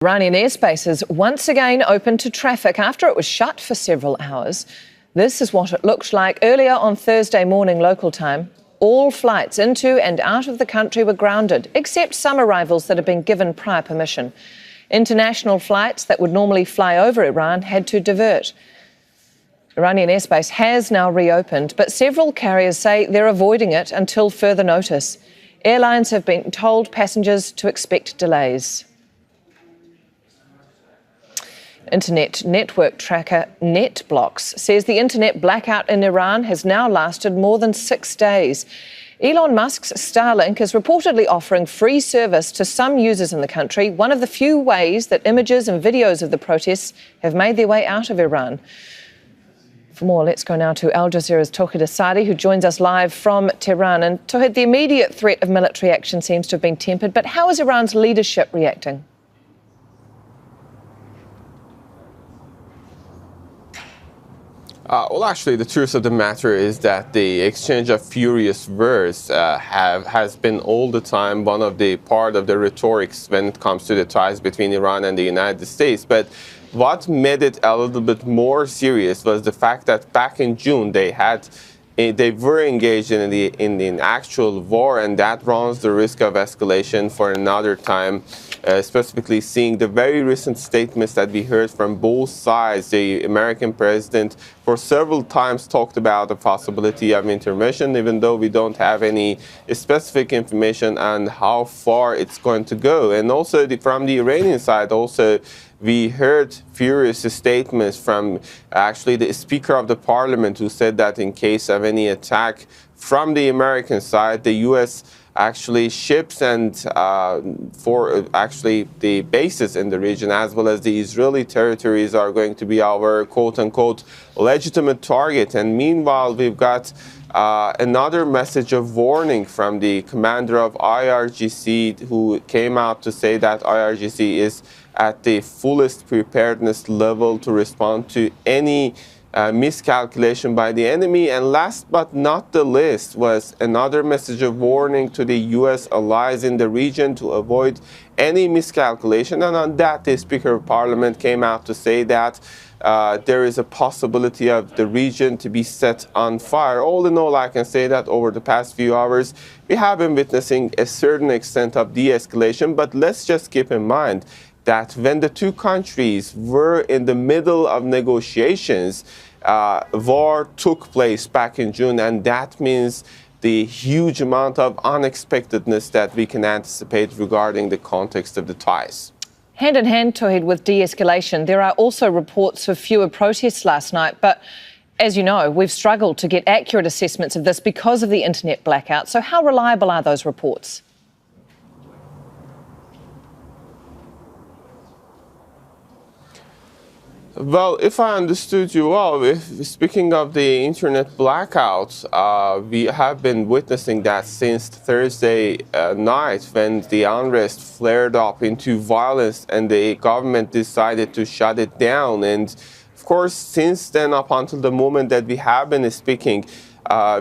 Iranian airspace is once again open to traffic after it was shut for several hours. This is what it looked like earlier on Thursday morning local time. All flights into and out of the country were grounded, except some arrivals that had been given prior permission. International flights that would normally fly over Iran had to divert. Iranian airspace has now reopened, but several carriers say they're avoiding it until further notice. Airlines have been told passengers to expect delays. Internet network tracker NetBlocks says the internet blackout in Iran has now lasted more than 6 days. Elon Musk's Starlink is reportedly offering free service to some users in the country, one of the few ways that images and videos of the protests have made their way out of Iran. For more, let's go now to Al Jazeera's Tawhid Asadi, who joins us live from Tehran. And Tawhid, the immediate threat of military action seems to have been tempered, but how is Iran's leadership reacting? Well, actually, the truth of the matter is that the exchange of furious words has been all the time one of the part of the rhetorics when it comes to the ties between Iran and the United States. But what made it a little bit more serious was the fact that back in June they were engaged in the actual war, and that runs the risk of escalation for another time. Specifically seeing the very recent statements that we heard from both sides. The American president for several times talked about the possibility of intervention, even though we don't have any specific information on how far it's going to go. And also from the Iranian side also, we heard furious statements from actually the Speaker of the Parliament, who said that in case of any attack from the American side, the U.S. actually ships and for actually the bases in the region, as well as the Israeli territories, are going to be our quote-unquote legitimate target. And meanwhile, we've got another message of warning from the commander of IRGC, who came out to say that IRGC is at the fullest preparedness level to respond to any miscalculation by the enemy. And last but not the least was another message of warning to the U.S. allies in the region to avoid any miscalculation. And on that, the Speaker of Parliament came out to say that there is a possibility of the region to be set on fire. All in all, I can say that over the past few hours, we have been witnessing a certain extent of de-escalation. But let's just keep in mind that when the two countries were in the middle of negotiations, war took place back in June, and that means the huge amount of unexpectedness that we can anticipate regarding the context of the ties. Hand in hand, Tawhid, with de-escalation, there are also reports of fewer protests last night, but as you know, we've struggled to get accurate assessments of this because of the internet blackout. So how reliable are those reports? Well, if I understood you well, speaking of the internet blackout, we have been witnessing that since Thursday night, when the unrest flared up into violence and the government decided to shut it down. And of course, since then, up until the moment that we have been speaking,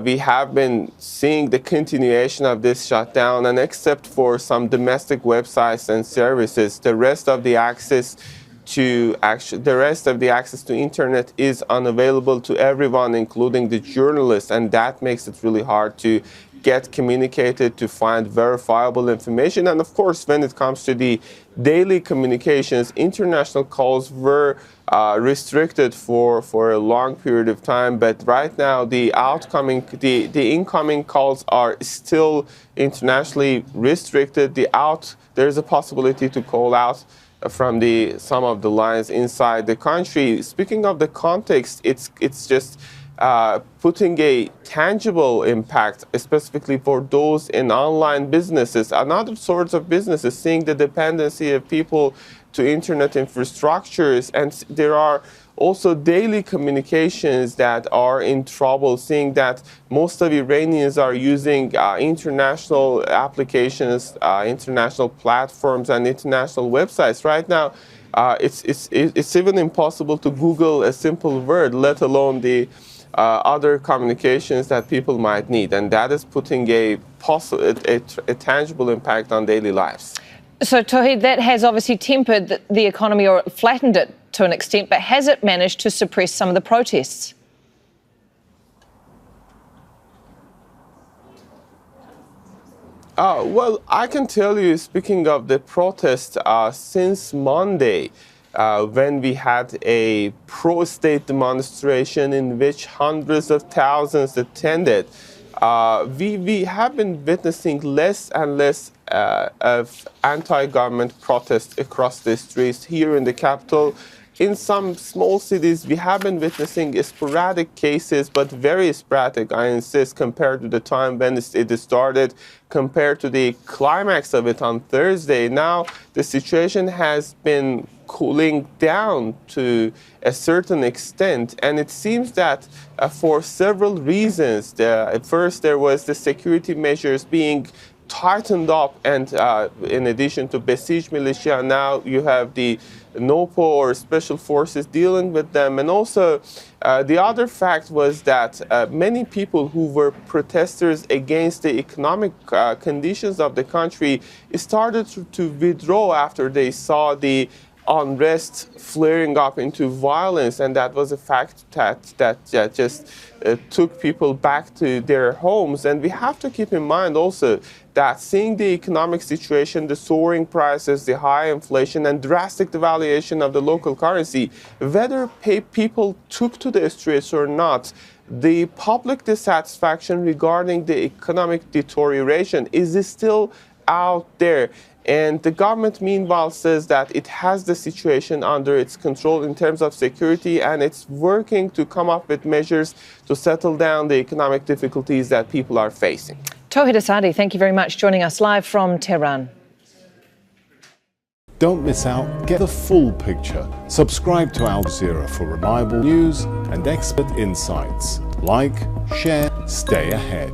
we have been seeing the continuation of this shutdown, and except for some domestic websites and services, the rest of the access to internet is unavailable to everyone, including the journalists, and that makes it really hard to get communicated, to find verifiable information. And of course, when it comes to the daily communications, international calls were restricted for a long period of time, but right now the incoming calls are still internationally restricted. There's a possibility to call out from some of the lines inside the country. Speaking of the context, it's just putting a tangible impact, specifically for those in online businesses and other sorts of businesses, seeing the dependency of people to internet infrastructures. And there are also daily communications that are in trouble, seeing that most of Iranians are using international applications, international platforms, and international websites. Right now, it's even impossible to Google a simple word, let alone the other communications that people might need, and that is putting a tangible impact on daily lives. So, Tawhid, that has obviously tempered the economy or flattened it to an extent, but has it managed to suppress some of the protests? Well, I can tell you, speaking of the protest, since Monday, when we had a pro-state demonstration in which hundreds of thousands attended, we have been witnessing less and less of anti-government protests across the streets here in the capital. In some small cities, we have been witnessing sporadic cases, but very sporadic, I insist, compared to the time when it started, compared to the climax of it on Thursday. Now, the situation has been cooling down to a certain extent, and it seems that for several reasons. At first, there was the security measures being tightened up, and in addition to besieged militia, now you have the NOPO or special forces dealing with them. And also the other fact was that many people who were protesters against the economic conditions of the country started to withdraw after they saw the unrest flaring up into violence, and that was a fact that just took people back to their homes. And we have to keep in mind also that seeing the economic situation, the soaring prices, the high inflation, and drastic devaluation of the local currency, whether people took to the streets or not, the public dissatisfaction regarding the economic deterioration is still out there. And the government, meanwhile, says that it has the situation under its control in terms of security, and it's working to come up with measures to settle down the economic difficulties that people are facing. Tawhid Asadi, thank you very much, joining us live from Tehran. Don't miss out. Get the full picture. Subscribe to Al Jazeera for reliable news and expert insights. Like, share, stay ahead.